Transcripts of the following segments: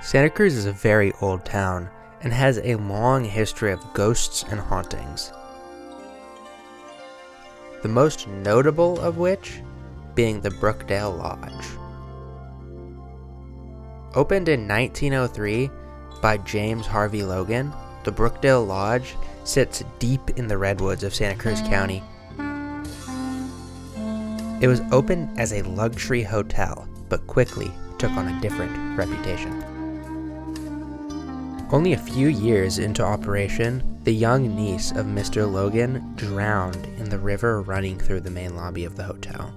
Santa Cruz is a very old town and has a long history of ghosts and hauntings. The most notable of which being the Brookdale Lodge. Opened in 1903 by James Harvey Logan, the Brookdale Lodge sits deep in the redwoods of Santa Cruz County. It was opened as a luxury hotel, but quickly took on a different reputation. Only a few years into operation, the young niece of Mr. Logan drowned in the river running through the main lobby of the hotel.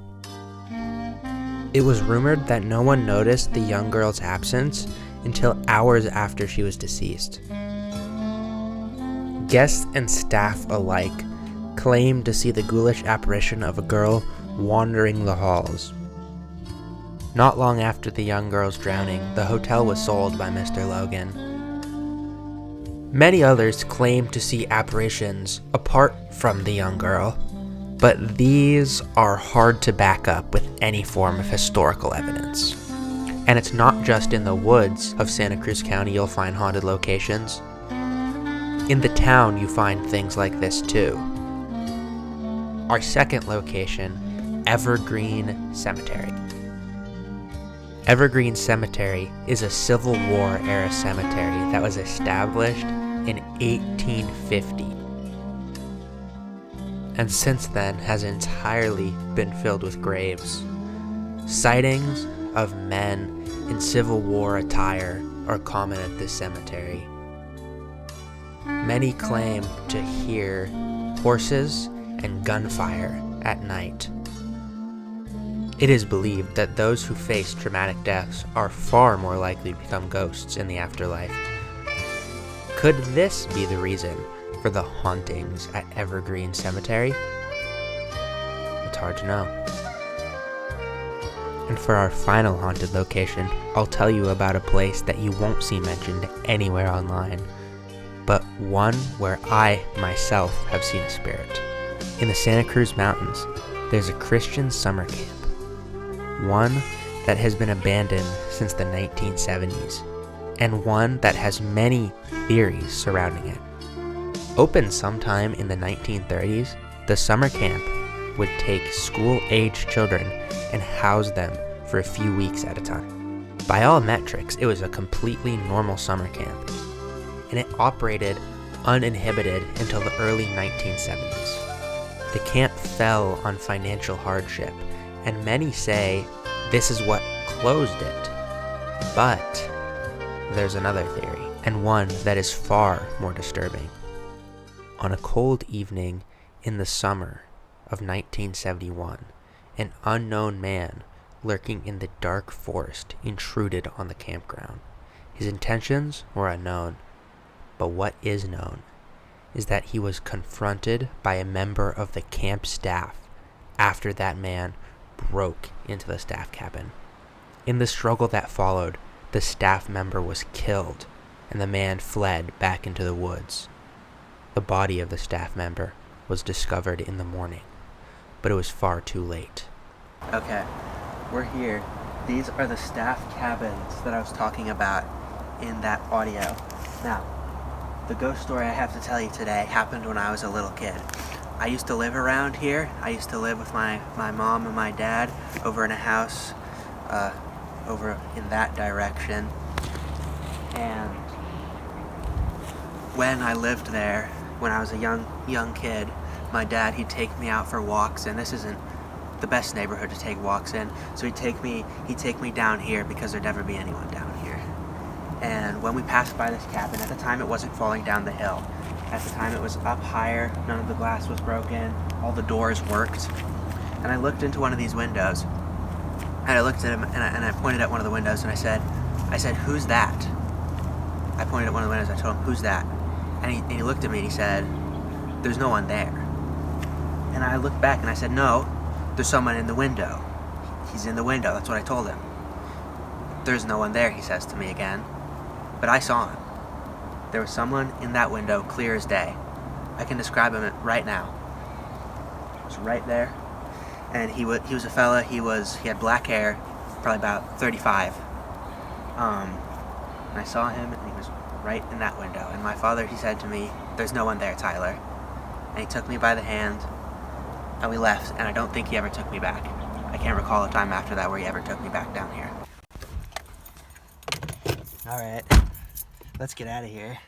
It was rumored that no one noticed the young girl's absence until hours after she was deceased. Guests and staff alike claimed to see the ghoulish apparition of a girl wandering the halls. Not long after the young girl's drowning, the hotel was sold by Mr. Logan. Many others claimed to see apparitions apart from the young girl, but these are hard to back up with any form of historical evidence. And it's not just in the woods of Santa Cruz County you'll find haunted locations. In the town you find things like this too. Our second location, Evergreen Cemetery. Evergreen Cemetery is a Civil War era cemetery that was established in 1850. And since then has entirely been filled with graves. Sightings of men in Civil War attire are common at this cemetery. Many claim to hear horses and gunfire at night. It is believed that those who face traumatic deaths are far more likely to become ghosts in the afterlife. Could this be the reason for the hauntings at Evergreen Cemetery? It's hard to know. And for our final haunted location, I'll tell you about a place that you won't see mentioned anywhere online, but one where I myself have seen a spirit. In the Santa Cruz Mountains, there's a Christian summer camp, one that has been abandoned since the 1970s, and one that has many theories surrounding it. Opened sometime in the 1930s, the summer camp would take school-aged children and house them for a few weeks at a time. By all metrics, it was a completely normal summer camp, and it operated uninhibited until the early 1970s. The camp fell on financial hardship, and many say this is what closed it. But there's another theory, and one that is far more disturbing. On a cold evening in the summer of 1971, an unknown man lurking in the dark forest intruded on the campground. His intentions were unknown, but what is known is that he was confronted by a member of the camp staff after that man broke into the staff cabin. In the struggle that followed, the staff member was killed, and the man fled back into the woods. The body of the staff member was discovered in the morning, but it was far too late. Okay, we're here. These are the staff cabins that I was talking about in that audio. Now, the ghost story I have to tell you today happened when I was a little kid. I used to live around here. I used to live with my mom and my dad over in a house over in that direction. And when I lived there, when I was a young kid, my dad, he'd take me out for walks, and this isn't the best neighborhood to take walks in, so he'd take me down here because there'd never be anyone down here. And when we passed by this cabin, at the time it wasn't falling down the hill. At the time it was up higher, none of the glass was broken, all the doors worked. And I looked into one of these windows, and I looked at him, and I pointed at one of the windows, and I said, "Who's that?" I pointed at one of the windows, I told him, "Who's that?" And he looked at me and he said, "There's no one there." And I looked back and I said, "No, there's someone in the window. He's in the window." That's what I told him. "There's no one there," he says to me again. But I saw him. There was someone in that window, clear as day. I can describe him right now. He was right there. And he was a fella, he had black hair, probably about 35. and I saw him, and he was right in that window. And my father, he said to me, "There's no one there, Tyler." And he took me by the hand, and we left, and I don't think he ever took me back. I can't recall a time after that where he ever took me back down here. Alright, let's get out of here.